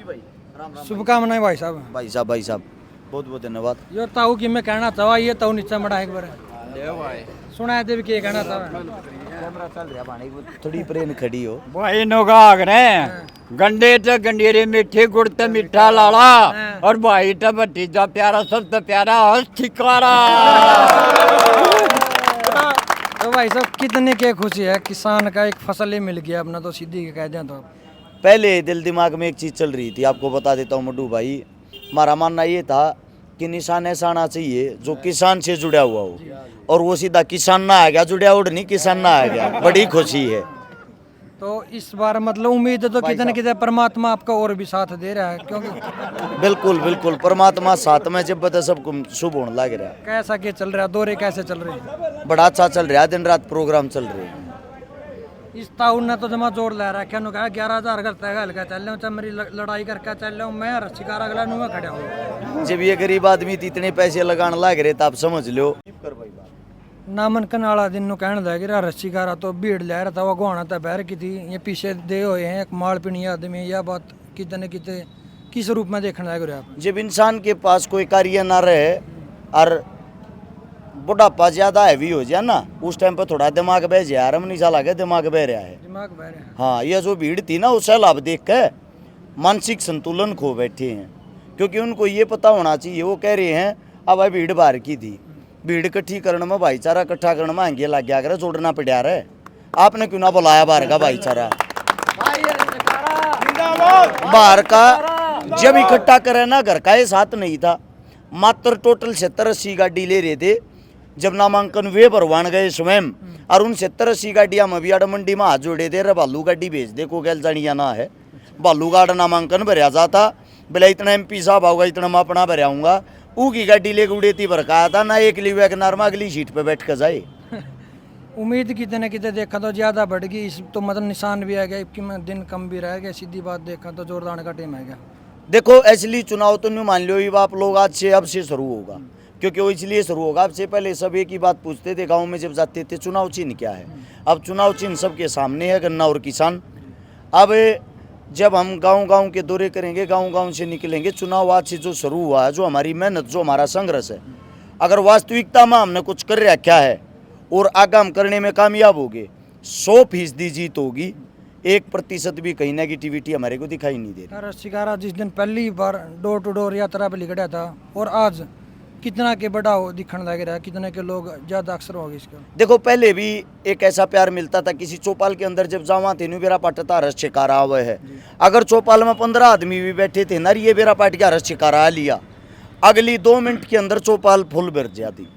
जी भाई, राम राम शुभकामनाएं भाई साहब। भाई साहब बहुत बहुत धन्यवाद। यो ताऊ कि मैं कहना चाहवा ये ताऊ नीचे मड़ा एक बार भाई सुना दे के कहना चाहवा कैमरा चल रहा पानी थोड़ी प्रेन खड़ी हो भाई नोगाग रहे गंडे ते गंडेरे मीठे गुड़ ते मीठा लाला और भाई ते भतीजा प्यारा सबसे प्यारा हंस ठिकारा। तो भाई साहब कितने के खुशी है किसान का एक फसल ही मिल गया अपना तो सीधी कह दें तो पहले दिल दिमाग में एक चीज़ चल रही थी, आपको बता देता हूँ मड्डू भाई। हमारा मानना ये था कि निशान ऐसा आना चाहिए जो किसान से जुड़ा हुआ हो, और वो सीधा किसान ना आ गया, जुड़ा उड़ नहीं किसान ना आ गया, बड़ी खुशी है। तो इस बार मतलब उम्मीद है तो कितने कितने परमात्मा आपका और भी साथ दे रहा है क्योंकि बिल्कुल बिल्कुल परमात्मा साथ में जब बता सब शुभ होने लग रहा है। कैसा के चल रहा है दौरे कैसे चल रहे हैं बड़ा अच्छा चल रहा है, दिन रात प्रोग्राम चल रहे हैं। इस ताऊ ने तो जमा जोड़ ला रहा है कहा 11,000 करता है हल्का चल रहा हूँ मेरी लड़ाई करके चल रहा हूँ मैं शिकार अगला नुआ खड़ा हूँ। जब ये गरीब आदमी इतने पैसे लगाने लग रहे तो आप समझ लो। नामांकन वाला दिन नु कहने लगे रहा रस्सीकारा तो भीड़ ले रहा था वो गुहाना था बहर की थी ये पीछे दे हुए हैं एक माल पीनी आदमी यह बात कितने कितने किस रूप में देखने लगे आप जब इंसान के पास कोई कार्य ना रहे और बुढ़ापा ज्यादा हैवी हो जाए ना उस टाइम पर थोड़ा दिमाग बह जाए, आराम नहीं साला के दिमाग बह रहा है। दिमाग बह रहा है। हाँ ये जो भीड़ थी ना उस सैलाब देख के मानसिक संतुलन खो बैठे हैं, क्योंकि उनको ये पता होना चाहिए। वो कह रहे हैं अब भाई भीड़ बाहर की थी, भीड़ इकट्ठी करने में भाईचारा इकट्ठा करने में आगे लग गया करे जोड़ना पड़ा रहे। आपने क्यों ना बुलाया बाहर का भाईचारा? बाहर का जब इकट्ठा करे ना घर का ये साथ नहीं था, मात्र टोटल 70-80 गाड़ी ले रहे थे। जब नामांकन वे भरवान गए स्वयं और उन 70-80 गाड़ियां में भी मंडी में हाथ जोड़े थे रे भालू गाड़ी भेज दे को गैल जानिया ना है भालू गाड़ नामांकन भरया जाता बोले इतना MP साहब आओगा इतना मैं अपना भरयाऊंगा ऊ की गाड़ी लेके उड़ेती भरकाया था ना एक ली वैगनार में अगली सीट पे बैठ कर जाए। उम्मीद कितने कितने देखा तो ज्यादा बढ़ गई इस तो मतलब निशान भी आ गया कि मैं दिन कम भी रह गया सीधी बात देखा तो जोरदार का टाइम आ गया। देखो असली चुनाव तो नहीं मान लो ये आप लोग आज से अब से शुरू होगा, क्योंकि वो इसलिए शुरू होगा। अब से पहले सब एक ही बात पूछते थे गांव में जब जाते थे चुनाव चिन्ह क्या है। अब चुनाव चिन्ह सबके सामने है, गन्ना और किसान। अब जब हम गांव-गांव के दौरे करेंगे, गांव-गांव से निकलेंगे, चुनाव आज से जो शुरू हुआ है, जो हमारी मेहनत, जो हमारा संघर्ष है, अगर वास्तविकता में हमने कुछ कर रखा है और आगे हम करने में कामयाब हो गए 100% जीत होगी। 1% भी कहीं नेगेटिविटी हमारे को दिखाई नहीं दे रही। शिकारा जिस दिन पहली बार डोर टू डोर यात्रा पे निकला था और आज कितना के बड़ा हो दिखने लग रहा है, कितने के लोग ज्यादा अक्सर हो गए इसका। देखो पहले भी एक ऐसा प्यार मिलता था, किसी चौपाल के अंदर जब जावा थे बेरा पाटता रस शिकारा हुआ है। अगर चौपाल में 15 आदमी भी बैठे थे ना ये बेरा पाट के रस शिकारा लिया, अगली 2 मिनट के अंदर चौपाल फुल भर जाती।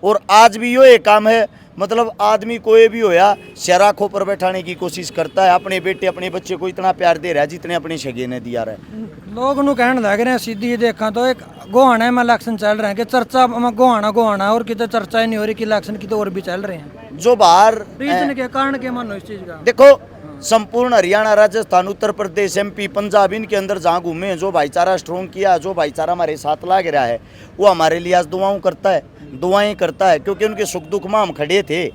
और आज भी यो एक काम है, मतलब आदमी कोई भी होया शराखों पर बैठाने की कोशिश करता है। अपने बेटे अपने बच्चे को इतना प्यार दे रहा है जितने अपने सगे ने दिया रहा। लोग नु कहने लग रहे हैं सीधी देखा तो एक गोहाना में इलेक्शन चल रहे हैं कि चर्चा में गोहाना और कितने चर्चा ही नहीं हो रही कि इलेक्शन की तो और भी चल रहे हैं। जो बाहर रीजन के कारण के मानो इस चीज का देखो संपूर्ण हरियाणा, राजस्थान, उत्तर प्रदेश, MP, पंजाब इनके अंदर जहाँ घूमे जो भाईचारा स्ट्रॉन्ग किया, जो भाईचारा हमारे साथ लग रहा है वो हमारे लिए आज दुआएं करता है, दुआएं करता है। क्योंकि उनके सुख दुख में हम खड़े थे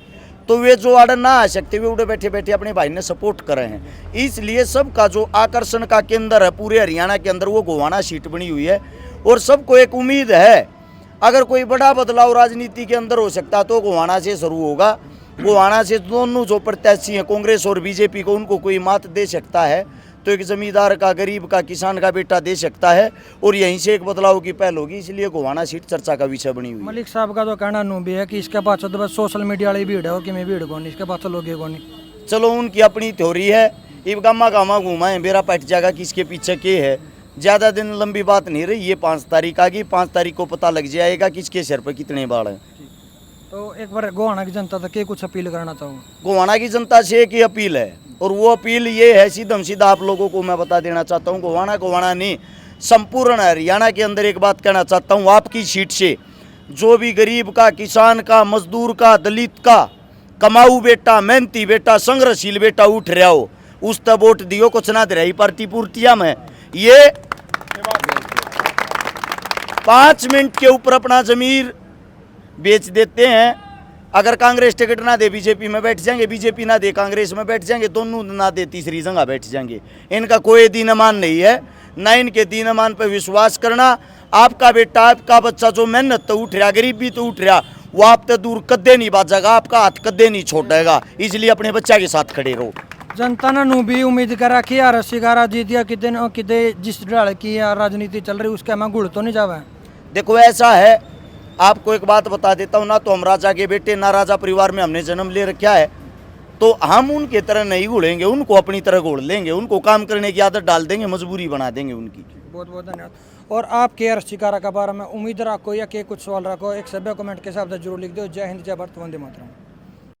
तो वे जो आड़े ना आ सकते वे उड़े बैठे बैठे अपने भाई ने सपोर्ट कर रहे हैं। इसलिए सबका जो आकर्षण का केंद्र है पूरे हरियाणा के अंदर वो गोवाना सीट बनी हुई है। और सबको एक उम्मीद है अगर कोई बड़ा बदलाव राजनीति के अंदर हो सकता तो गोवाना से शुरू होगा। गोवाना से दोनों जो प्रत्याशी हैं कांग्रेस और BJP को, उनको कोई मात दे सकता है तो एक जमींदार का, गरीब का, किसान का बेटा दे सकता है और यहीं से एक बदलाव की पहल होगी। इसलिए गोवाना सीट चर्चा का विषय बनी हुई है। मलिक साहब का तो कहना नू भी है कि इसके पास तो बस सोशल मीडिया वाली भीड़ है और कि मैं भीड़ कौन इसके पास लोग कौन। चलो उनकी अपनी थ्योरी है, इब गामा गामा घुमाए बेरा पट जाएगा किसके पीछे के है। ज़्यादा दिन लंबी बात नहीं रही, ये 5 तारीख आ गई, 5 तारीख को पता लग जाएगा किसके सिर पर कितने बाढ़ हैं। तो एक बार गोहाना की जनता तक के कुछ अपील करना चाहूँ। गोवाना की जनता से एक ही अपील है और वो अपील ये है सीधम सीधा आप लोगों को मैं बता देना चाहता हूँ। गोवाना नहीं संपूर्ण हरियाणा के अंदर एक बात कहना चाहता हूँ, आपकी सीट से जो भी गरीब का, किसान का, मजदूर का, दलित का, कमाऊ बेटा, मेहनती बेटा, संघर्षशील बेटा उठ रहा हो उस तब वोट दियो। कुछ ना दे रही पार्टी पूर्तिया में ये 5 मिनट के ऊपर अपना जमीर बेच देते हैं। अगर कांग्रेस टिकट ना दे BJP में बैठ जाएंगे, BJP ना दे कांग्रेस में बैठ जाएंगे, दोनों ना दे तीसरी जगह बैठ जाएंगे। इनका कोई दीन मान नहीं है। ना इनके दीन ईमान पे विश्वास करना। आपका बेटा, आपका बच्चा जो मेहनत तो उठ रहा, गरीबी तो उठ रहा, वो आप तो दूर कद्दे नहीं बाजेगा, आपका हाथ कद्दे नहीं छोड़ेगा। इसलिए अपने बच्चा के साथ खड़े रहो। जनता ने नू भी उम्मीद करा कि यार शिकारा जीत या कितने जिस ढाल की यार राजनीति चल रही उसके हमें गुड़ तो नहीं जावा। देखो ऐसा है, आपको एक बात बता देता हूँ ना, तो हम राजा के बेटे ना राजा परिवार में हमने जन्म ले रखा है, तो हम उनके तरह नहीं घुलेंगे, उनको अपनी तरह घोल लेंगे, उनको काम करने की आदत डाल देंगे, मजबूरी बना देंगे उनकी। बहुत बहुत धन्यवाद। और आप के आर शिकारा के बारे में उम्मीद रखो या के कुछ सवाल रखो, एक सभ्य कमेंट के हिसाब से जरूर लिख दो। जय हिंद, जय भारत, वंदे मातरम।